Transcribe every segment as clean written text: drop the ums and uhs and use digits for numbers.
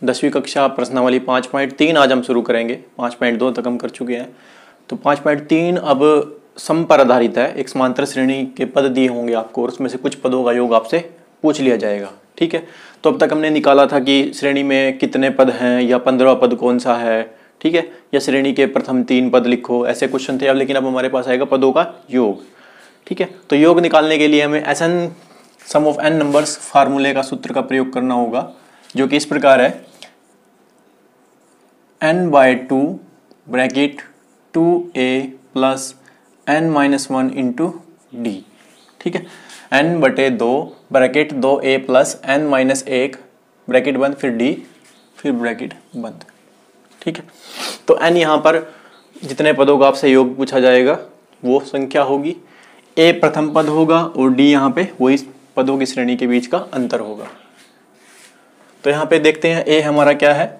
10वीं कक्षा प्रश्नावली 5.3 आज हम शुरू करेंगे। 5.2 तक हम कर चुके हैं। तो 5.3 अब सम पर आधारित है। एक समांतर श्रेणी के पद दिए होंगे आपको और उसमें से कुछ पदों का योग आपसे पूछ लिया जाएगा। ठीक है, तो अब तक हमने निकाला था कि श्रेणी में कितने पद हैं या 15वां पद कौन सा है। ठीक है, या श्रेणी के प्रथम 3 पद लिखो, ऐसे क्वेश्चन थे। अब लेकिन अब हमारे पास आएगा पदों का योग। ठीक है, तो योग निकालने के लिए हमें SN sum of n numbers फार्मूले का सूत्र का प्रयोग करना होगा, जो कि इस प्रकार है n/2 bracket 2a plus n-1 into D. ठीक है, n/2 bracket 2a plus n-1 bracket बंद, फिर d, फिर ब्रैकेट बंद। ठीक है, तो n यहाँ पर जितने पदों का आपसे योग पूछा जाएगा वो संख्या होगी, a प्रथम पद होगा और d यहाँ पे वही पदों की श्रेणी के बीच का अंतर होगा। तो यहाँ पे देखते हैं a हमारा क्या है।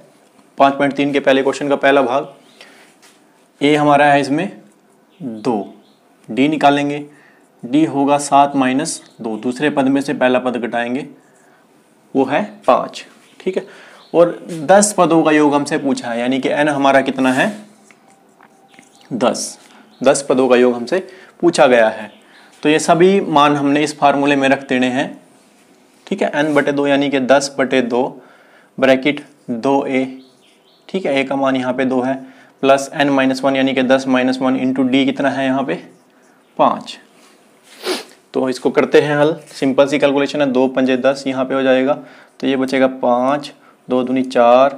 5.3 के पहले क्वेश्चन का पहला भाग, a हमारा है इसमें 2, d निकालेंगे, d होगा 7 - 2, दूसरे पद में से पहला पद घटाएंगे वो है 5। ठीक है, और 10 पदों का योग हमसे पूछा है, यानी कि n हमारा कितना है 10 पदों का योग हमसे पूछा गया है। तो ये सभी मान हमने इस फार्मूले में रख देने हैं। ठीक है, n/2 यानी कि 10/2 ब्रैकेट 2a। ठीक है, a का मान यहाँ पे 2 है, प्लस n-1 यानी कि 10-1 इंटू डी कितना है यहाँ पे 5। तो इसको करते हैं हल, सिंपल सी कैलकुलेशन है। 2 पंजे 10 यहाँ पे हो जाएगा, तो ये बचेगा 5, 2 दूनी 4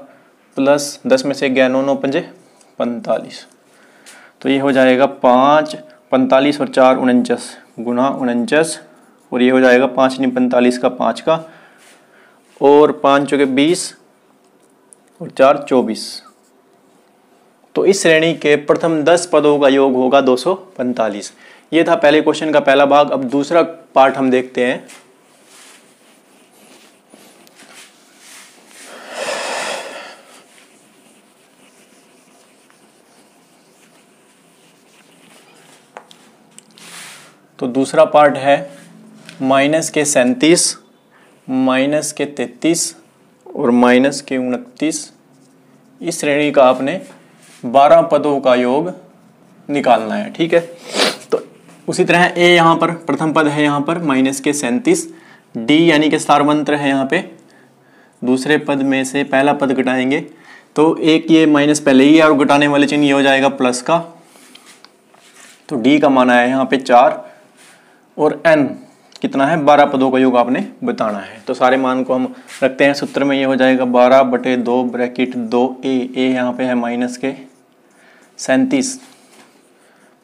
प्लस 10 में से 11 9 पंजे 45। तो ये हो जाएगा 5 45 और 4 49 गुना 49, और ये हो जाएगा 5 नहीं 45 का 5 का, और 5 चौके 20 और 4 24। तो इस श्रेणी के प्रथम 10 पदों का योग होगा 245। ये था पहले क्वेश्चन का पहला भाग। अब दूसरा पार्ट हम देखते हैं। तो दूसरा पार्ट है माइनस के 37, माइनस के 33 और माइनस के 29। इस श्रेणी का आपने 12 पदों का योग निकालना है। ठीक है, तो उसी तरह a यहाँ पर प्रथम पद है, यहाँ पर माइनस के 37, d यानी कि सार मंत्र है यहाँ पे, दूसरे पद में से पहला पद घटाएंगे तो एक ये माइनस पहले ही है और घटाने वाले चिन्ह ये हो जाएगा प्लस का। तो d का मान आया यहाँ पे 4 और n कितना है 12 पदों का योग आपने बताना है। तो सारे मान को हम रखते हैं सूत्र में, ये हो जाएगा 12/2 ब्रैकेट 2a यहाँ पे है माइनस के 37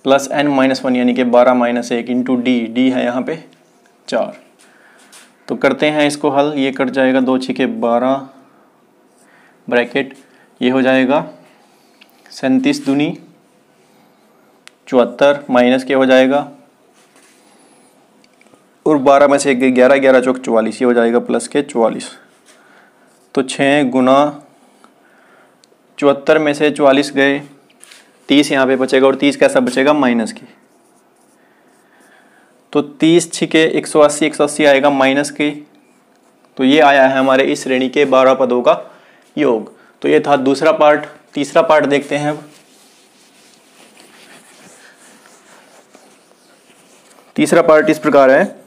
प्लस n-1 यानी कि 12-1 इंटू डी है यहाँ पे 4। तो करते हैं इसको हल, ये कट जाएगा 2 छिके 12 ब्रैकेट, ये हो जाएगा 37 दूनी 74 माइनस के हो जाएगा, और 12 में से 11 11 चौक 44, ये हो जाएगा प्लस के 44। तो 6 गुना 74 में से 44 गए, 30 यहाँ पे बचेगा, और 30 कैसा बचेगा माइनस के। तो 30 छिके 180 180 आएगा माइनस के। तो ये आया है हमारे इस श्रेणी के 12 पदों का योग। तो ये था दूसरा पार्ट। तीसरा पार्ट देखते हैं अब। तीसरा पार्ट इस प्रकार है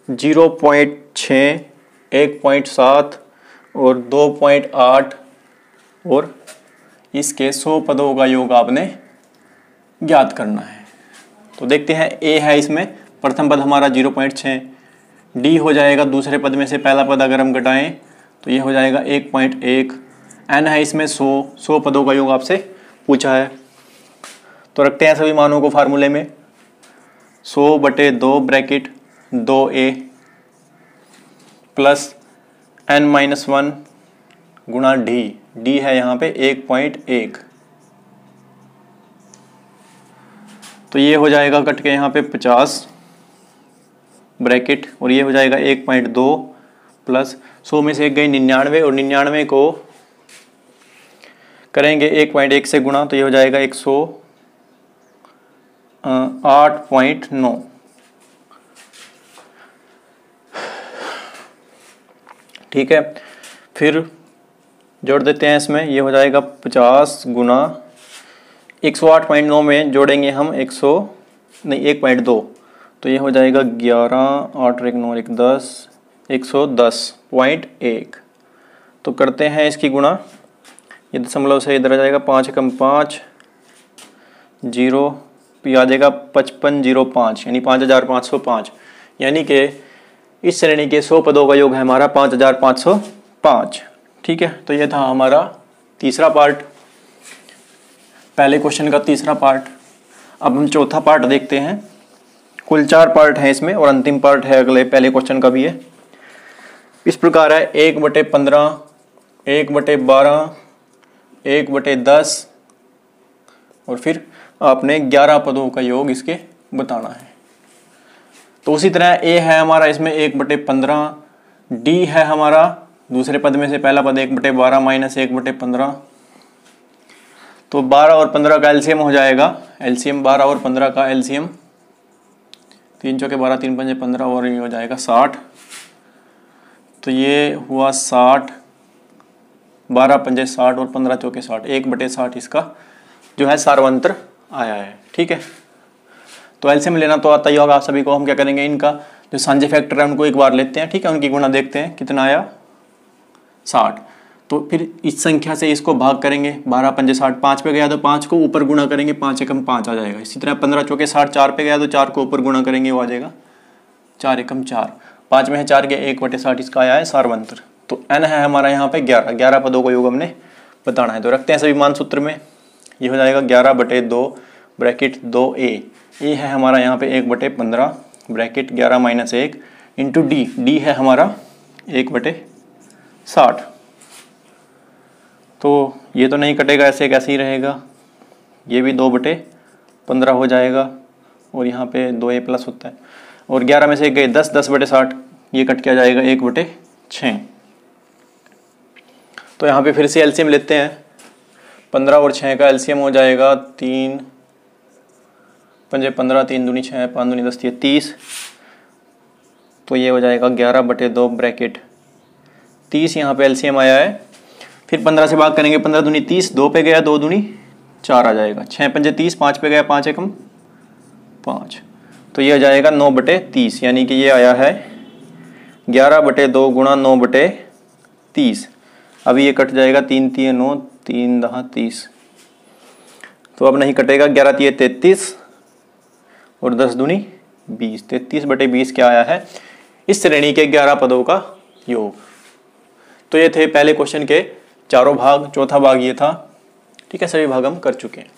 0.6, 1.7 और 2.8 और इसके 100 पदों का योग आपने ज्ञात करना है। तो देखते हैं, a है इसमें प्रथम पद हमारा 0.6, d हो जाएगा दूसरे पद में से पहला पद अगर हम घटाएं तो ये हो जाएगा 1.1, n है इसमें 100 पदों का योग आपसे पूछा है। तो रखते हैं सभी मानों को फार्मूले में, 100/2 ब्रैकेट 2a प्लस n-1 गुणा d है यहाँ पे 1.1। तो ये हो जाएगा कट के यहाँ पे 50 ब्रैकेट, और ये हो जाएगा 1.2 प्लस 100 में से 1 गई 99, और 99 को करेंगे 1.1 से गुणा, तो ये हो जाएगा 108.9। ठीक है, फिर जोड़ देते हैं इसमें, ये हो जाएगा 50 गुना 108.9 में जोड़ेंगे हम 1.2, तो ये हो जाएगा 11, 8 और 1 9 1 10, 110.1। तो करते हैं इसकी गुणा, ये दशमलव से इधर आ जाएगा, 5 एकम 5, 0 पे आ जाएगा 5505 यानी 5505, यानी कि इस श्रेणी के 100 पदों का योग है हमारा 5505। ठीक है, तो ये था हमारा तीसरा पार्ट, पहले क्वेश्चन का तीसरा पार्ट। अब हम चौथा पार्ट देखते हैं। कुल 4 पार्ट हैं इसमें और अंतिम पार्ट है अगले पहले क्वेश्चन का भी है। इस प्रकार है 1/15, 1/12, 1/10 और फिर आपने 11 पदों का योग इसके बताना है। तो उसी तरह ए है हमारा इसमें 1/15, डी है हमारा दूसरे पद में से पहला पद 1/12 माइनस 1/15, तो 12 और 15 का एलसीएम हो जाएगा, एलसीएम 12 और 15 का एलसीएम 3 चौके 12, 3 पंजे 15 और ये हो जाएगा 60। तो ये हुआ 60, 12 पंजे 60 और 15 चौके 60, 1/60 इसका जो है सार्वंत्र आया है। ठीक है, तो एलसीएम लेना तो आता ही होगा आप सभी को। हम क्या करेंगे, इनका जो सांझे फैक्टर है उनको एक बार लेते हैं। ठीक है, उनकी गुणा देखते हैं कितना आया, 60। तो फिर इस संख्या से इसको भाग करेंगे, 12 पंजे 60, 5 पे गया तो 5 को ऊपर गुणा करेंगे, 5 एकम 5 आ जाएगा। इसी तरह 15 चौके 60, 4 पे गया तो 4 को ऊपर गुणा करेंगे, वो आ जाएगा 4 एकम 4, 5 में है 4 के 1/60 इसका आया है सार्वंत्र। तो n है हमारा यहाँ पे 11 पदों का योग हमने बताना है। तो रखते हैं सभी मान सूत्र में, ये हो जाएगा 11/2 ब्रैकेट 2a, ए है हमारा यहाँ पे 1/15 bracket 11 minus 1 into D, D है हमारा 1/60। तो ये तो नहीं कटेगा, ऐसे कैसे ही रहेगा, ये भी 2/15 हो जाएगा और यहाँ पे 2a प्लस होता है और 11 में से 1 गए 10, 10/60 ये कट के आ जाएगा 1/6। तो यहाँ पे फिर से एलसीएम लेते हैं, 15 और 6 का एलसीएम हो जाएगा 3 पंजे 15, 3 दूनी 6, 5 दूनी 10, 30। तो ये हो जाएगा 11/2 ब्रैकेट 30, यहाँ पे एलसीएम आया है। फिर 15 से भाग करेंगे, 15 दूनी 30, 2 पे गया 2 दूनी 4 आ जाएगा, 6 पंजे 30, 5 पे गया 5 एकम 5, तो ये आ जाएगा 9/30, यानी कि ये आया है 11/2 गुणा 9/30। अभी ये कट जाएगा, 3 3 9, 3 10 30, तो अब नहीं कटेगा, 11 3 33 और 10 दूनी 20, 33/20 क्या आया है, इस श्रेणी के 11 पदों का योग। तो ये थे पहले क्वेश्चन के चारों भाग, चौथा भाग ये था। ठीक है, सभी भाग हम कर चुके हैं।